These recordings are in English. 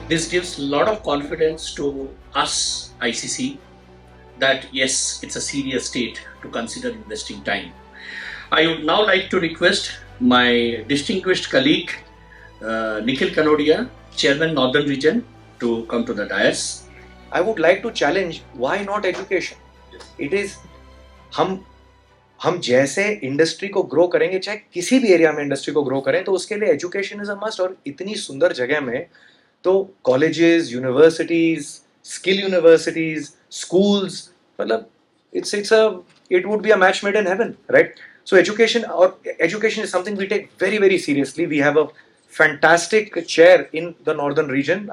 This gives a lot of confidence to us, ICC, that yes, it's a serious state to consider investing time. I would now like to request my distinguished colleague, Nikhil Kanodia, Chairman Northern Region, to come to the dais. I would like to challenge, why not education? It is, हम जैसे industry को grow करेंगे, चाहे किसी भी area में industry को grow करें, तो उसके लिए एजुकेशन इज अ मस्ट. और इतनी सुंदर जगह में तो colleges, universities, skill universities, schools, मतलब it would be a match made in heaven, right? So education is something we take very, very seriously. We have a fantastic chair in the northern region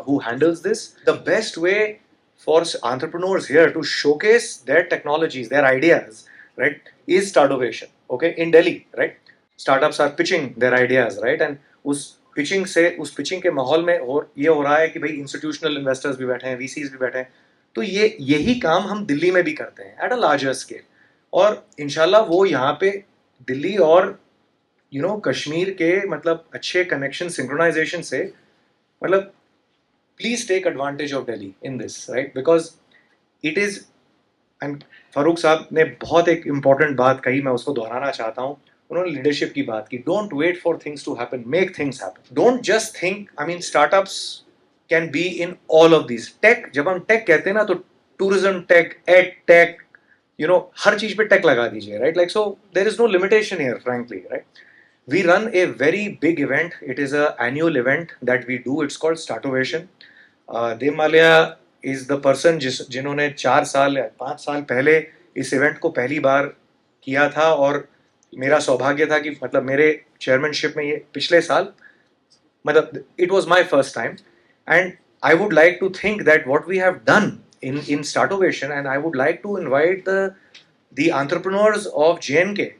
who handles this. The best way for entrepreneurs here to showcase their technologies, their ideas, right, is startovation. Okay, in Delhi, right, startups are pitching their ideas, right, and उस pitching के माहौल में ये हो रहा है कि भाई institutional investors भी बैठे हैं, VCs भी बैठे हैं. तो यही काम हम दिल्ली में भी करते हैं एट अ लार्जर स्केल. और इंशाल्लाह वो यहाँ पे दिल्ली और कश्मीर के मतलब अच्छे कनेक्शन सिंक्रोनाइजेशन से, मतलब please take advantage of Delhi in this, right, because it is. And Farooq साहब ने बहुत एक इंपॉर्टेंट बात कही, मैं उसको दोहराना चाहता हूँ. उन्होंने लीडरशिप की बात की. Don't wait for things to happen, make things happen. Don't just think, I mean startups can be in all of this. Tech, जब हम टेक कहते हैं ना, तो टूरिज्म टेक, एड टेक, हर चीज पे टेक लगा दीजिए, right? Like, so there is no limitation here, frankly, right? We run a very big event. It is an annual event that we do. It's called Startovation. Dev Malia is the person जिन्होंने 4 साल या 5 साल पहले इस event को पहली बार किया था. और मेरा सौभाग्य था कि मतलब मेरे चेयरमैनशिप में ये पिछले साल, मतलब it was my first time. And I would like to think that what we have done in Startovation, and I would like to invite the entrepreneurs of JNK,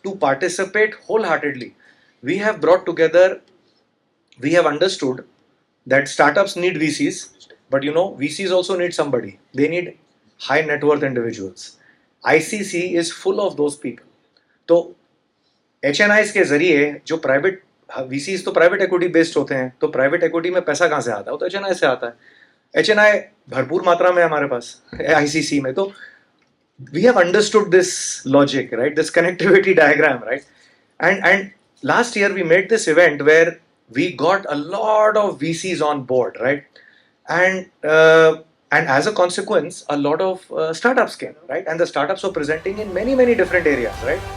to participate wholeheartedly. We have brought together, we have understood that startups need VCs, but VCs also need somebody. They need high net worth individuals. ICC is full of those people. तो HNIs के जरिए जो private VCs तो private equity based होते हैं, तो private equity में पैसा कहाँ से आता है? वो तो HNI से आता है. HNI भरपूर मात्रा में हमारे पास ICC में. तो we have understood this logic, right? This connectivity diagram, right? And last year we made this event where we got a lot of VCs on board, right? And as a consequence, a lot of startups came, right? And the startups were presenting in many, many different areas, right?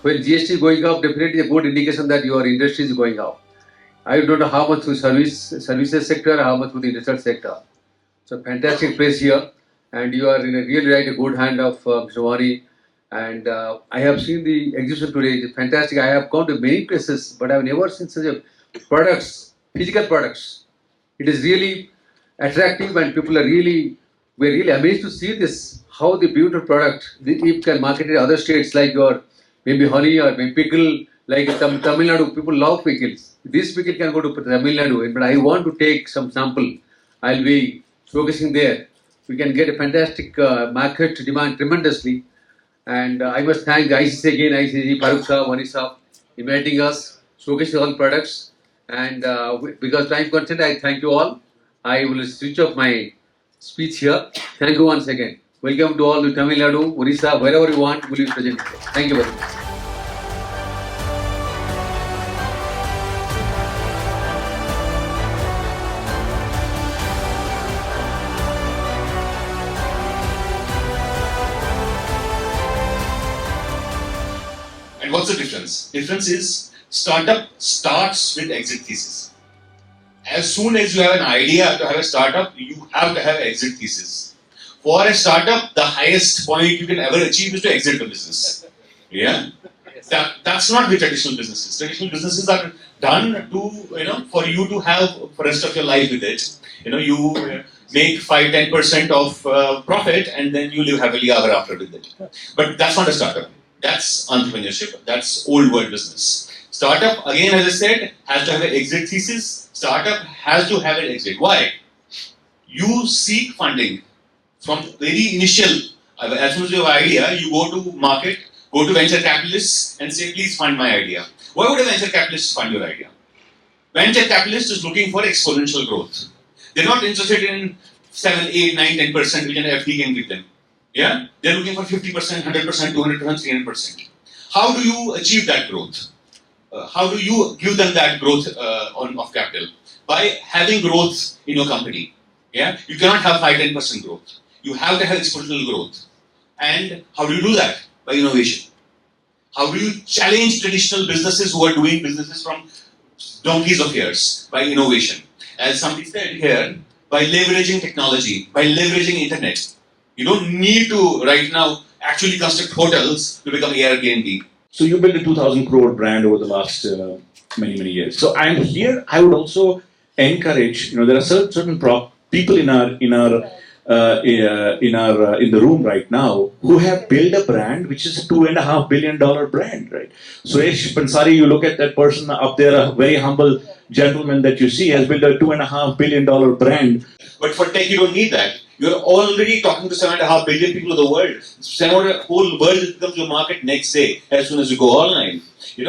When GST is going up, definitely a good indication that your industry is going up. I don't know how much through services sector, how much through the industrial sector. So fantastic place here, and you are in a really right, a good hand of Mr. Wani. And I have seen the exhibition today. It's fantastic. I have gone to many places, but I have never seen such a products, physical products. It is really attractive, and people are we're really amazed to see this. How the beautiful product you can market in other states, like your maybe honey or maybe pickle, like Tamil Nadu, people love pickles. This pickle can go to Tamil Nadu, but I want to take some sample. I'll be focusing there. We can get a fantastic market demand tremendously. And I must thank the ICC again, ICC, Farooq Saab, Wani Saab, inviting us, showcasing all products. And because time constraint, I thank you all. I will switch off my speech here. Thank you once again. Welcome to all the Tamil Nadu, Orissa, wherever you want, will be present. Thank you very much. And what's the difference? Difference is startup starts with exit thesis. As soon as you have an idea to have a startup, you have to have an exit thesis. For a startup, the highest point you can ever achieve is to exit the business. Yeah, that's not the traditional businesses. Traditional businesses are done to for you to have for rest of your life with it. You make 5-10% of profit and then you live happily ever after with it. But that's not a startup. That's entrepreneurship. That's old world business. Startup, again, as I said, has to have an exit thesis. Startup has to have an exit. Why? you seek funding from very initial, as soon as you have an idea, you go to market, go to venture capitalists and say, please fund my idea. Why would a venture capitalist fund your idea? Venture capitalist is looking for exponential growth. They're not interested in 7, 8, 9, 10% which an FD can give them. Yeah? They're looking for 50%, 100%, 200%, 300%. How do you achieve that growth? How do you give them that growth of capital? By having growth in your company. Yeah? You cannot have 5, 10% growth. You have to have exponential growth. And how do you do that? By innovation. How do you challenge traditional businesses who are doing businesses from donkeys of years? By innovation. As somebody said here, by leveraging technology, by leveraging internet. You don't need to right now actually construct hotels to become Airbnb. So you built a 2,000 crore brand over the last many years. So and here I would also encourage, there are certain people in the room right now who have built a brand which is a $2.5 billion brand, right? Suresh Pansari, you look at that person up there, a very humble gentleman that you see, has built a $2.5 billion brand. But for tech, you don't need that. You're already talking to 7.5 billion people of the world. The whole world becomes your market next day as soon as you go online. And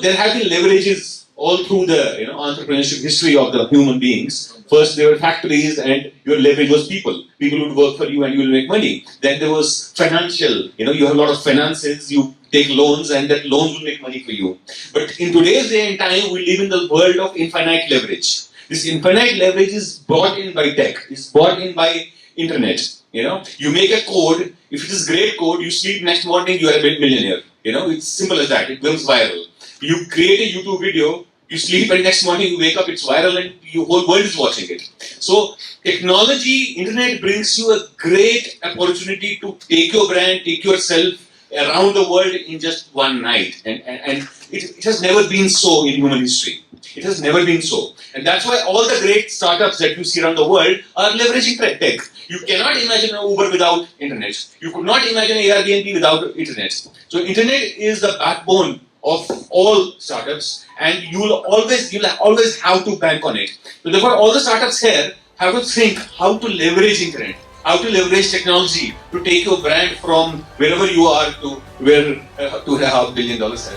there have been leverages all through the entrepreneurship history of the human beings. First, there were factories, and your leverage was people. People would work for you, and you will make money. Then there was financial. You have a lot of finances. You take loans, and that loans will make money for you. But in today's day and time, we live in the world of infinite leverage. This infinite leverage is brought in by tech. It's brought in by internet. You make a code. If it is great code, you sleep next morning, you are a millionaire. It's simple as that. It becomes viral. You create a YouTube video. You sleep and next morning you wake up, it's viral and your whole world is watching it. So technology, internet brings you a great opportunity to take your brand, take yourself around the world in just one night. And it has never been so in human history. It has never been so. And that's why all the great startups that you see around the world are leveraging tech. You cannot imagine an Uber without internet. You could not imagine an Airbnb without internet. So internet is the backbone of all startups, and you'll always have to bank on it. So therefore, all the startups here have to think how to leverage internet, how to leverage technology to take your brand from wherever you are to where $2.5 billion is.